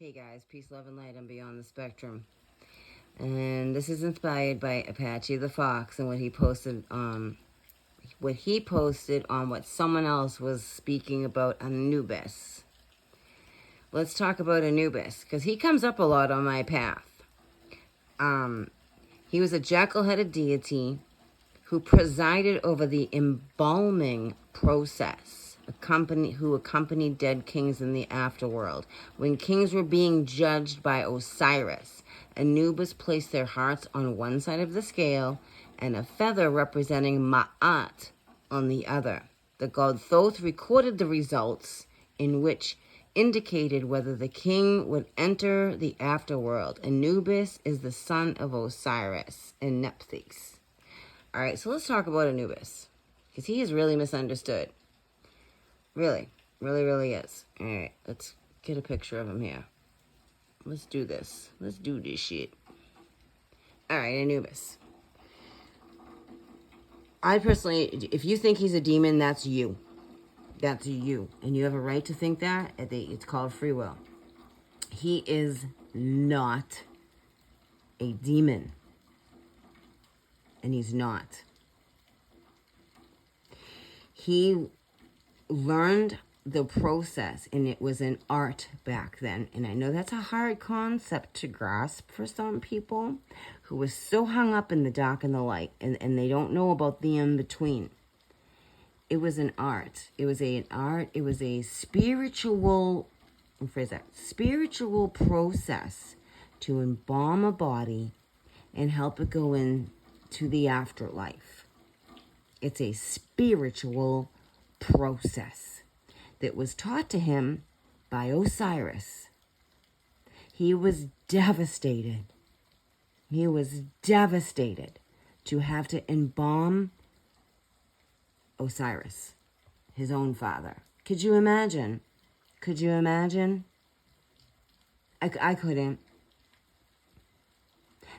Hey guys, peace, love, and light. I'm Beyond the Spectrum. And this is inspired by Apache the Fox and what he posted on what someone else was speaking about Anubis. Let's talk about Anubis, because he comes up a lot on my path. He was a jackal-headed deity who presided over the embalming process, who accompanied dead kings in the afterworld. When kings were being judged by Osiris, Anubis placed their hearts on one side of the scale and a feather representing Ma'at on the other. The god Thoth recorded the results, in which indicated whether the king would enter the afterworld. Anubis is the son of Osiris and Nephthys. All right, so let's talk about Anubis, because he is really misunderstood. Really, really, really is. All right, let's get a picture of him here. Let's do this. Let's do this shit. All right, Anubis. I personally, if you think he's a demon, that's you. That's you. And you have a right to think that. It's called free will. He is not a demon. And he's not. He learned the process, and it was an art back then. And I know that's a hard concept to grasp for some people who are so hung up in the dark and the light, and they don't know about the in-between. It was an art. It was an art. It was a spiritual process to embalm a body and help it go into the afterlife. It's a spiritual process that was taught to him by Osiris. He was devastated. He was devastated to have to embalm Osiris, his own father. Could you imagine? Could you imagine? I couldn't.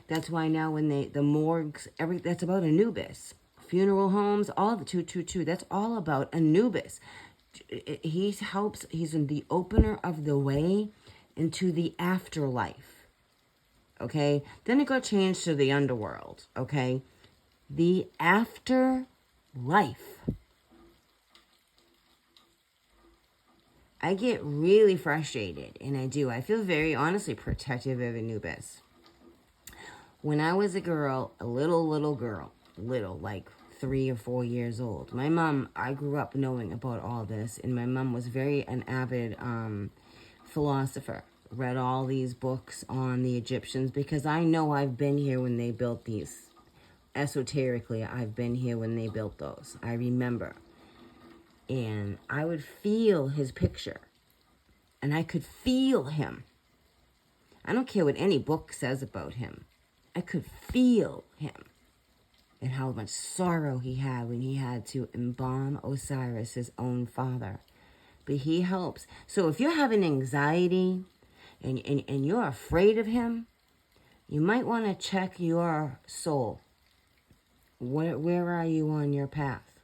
That's why now when the morgues, that's about Anubis. Funeral homes, all the 222, that's all about Anubis. He's in the opener of the way into the afterlife. Okay? Then it got changed to the underworld. Okay? The afterlife. I get really frustrated, and I do. I feel very, honestly, protective of Anubis. When I was a girl, a little girl, like 3 or 4 years old, my mom, I grew up knowing about all this, and my mom was an avid philosopher. Read all these books on the Egyptians, because I know I've been here when they built these. Esoterically, I've been here when they built those. I remember. And I would feel his picture. And I could feel him. I don't care what any book says about him. I could feel him. And how much sorrow he had when he had to embalm Osiris, his own father. But he helps. So if you're having anxiety and you're afraid of him, you might want to check your soul. Where are you on your path?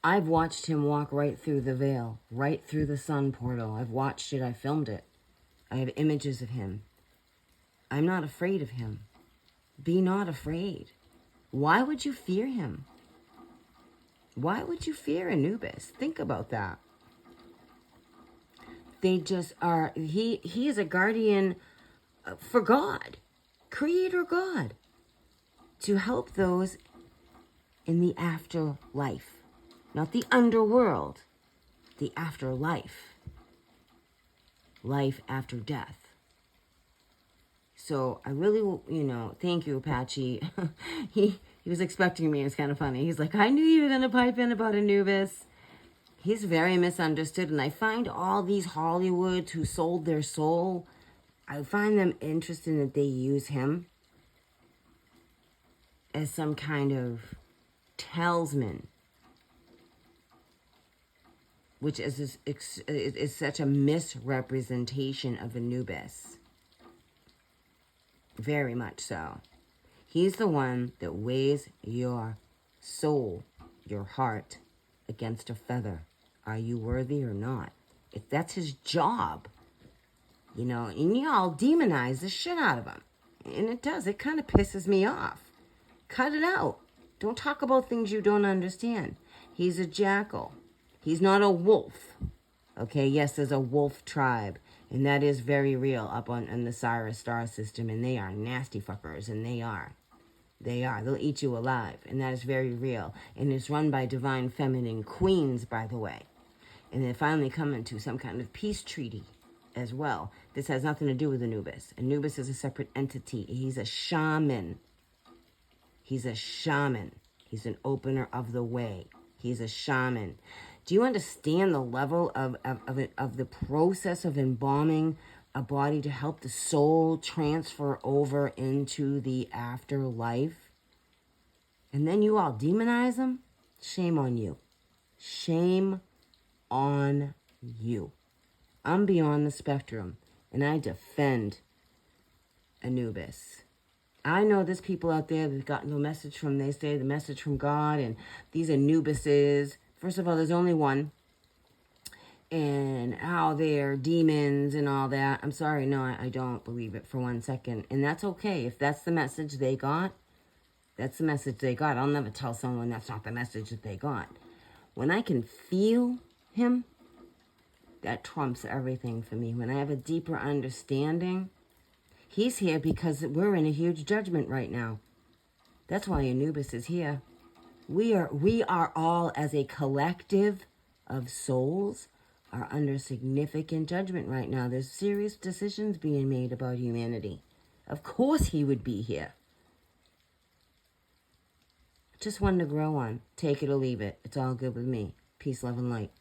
I've watched him walk right through the veil, right through the sun portal. I've watched it. I filmed it. I have images of him. I'm not afraid of him. Be not afraid. Why would you fear him? Why would you fear Anubis? Think about that. They just are, he is a guardian for God, Creator God, to help those in the afterlife. Not the underworld, the afterlife. Life after death. So I really, thank you, Apache. he was expecting me. It's kind of funny. He's like, I knew you were going to pipe in about Anubis. He's very misunderstood. And I find all these Hollywoods who sold their soul, I find them interesting that they use him as some kind of talisman, which is such a misrepresentation of Anubis. Very much so. He's the one that weighs your soul, your heart, against a feather. Are you worthy or not? That's his job. You know, and y'all demonize the shit out of him. And it does. It kind of pisses me off. Cut it out. Don't talk about things you don't understand. He's a jackal. He's not a wolf. Okay, yes, there's a wolf tribe. And that is very real up on the Sirius star system. And they are nasty fuckers. And they are. They are. They'll eat you alive. And that is very real. And it's run by divine feminine queens, by the way. And they're finally coming to some kind of peace treaty as well. This has nothing to do with Anubis. Anubis is a separate entity. He's a shaman. He's a shaman. He's an opener of the way. He's a shaman. Do you understand the level of the process of embalming a body to help the soul transfer over into the afterlife? And then you all demonize them? Shame on you. Shame on you. I'm beyond the spectrum, and I defend Anubis. I know there's people out there that got no message from, they say, the message from God, and these Anubises. First of all, there's only one. And how they're demons and all that. I'm sorry, no, I don't believe it for 1 second. And that's okay. If that's the message they got, that's the message they got. I'll never tell someone that's not the message that they got. When I can feel him, that trumps everything for me. When I have a deeper understanding, he's here because we're in a huge judgment right now. That's why Anubis is here. We are all, as a collective of souls, are under significant judgment right now. There's serious decisions being made about humanity. Of course he would be here. Just one to grow on. Take it or leave it. It's all good with me. Peace, love, and light.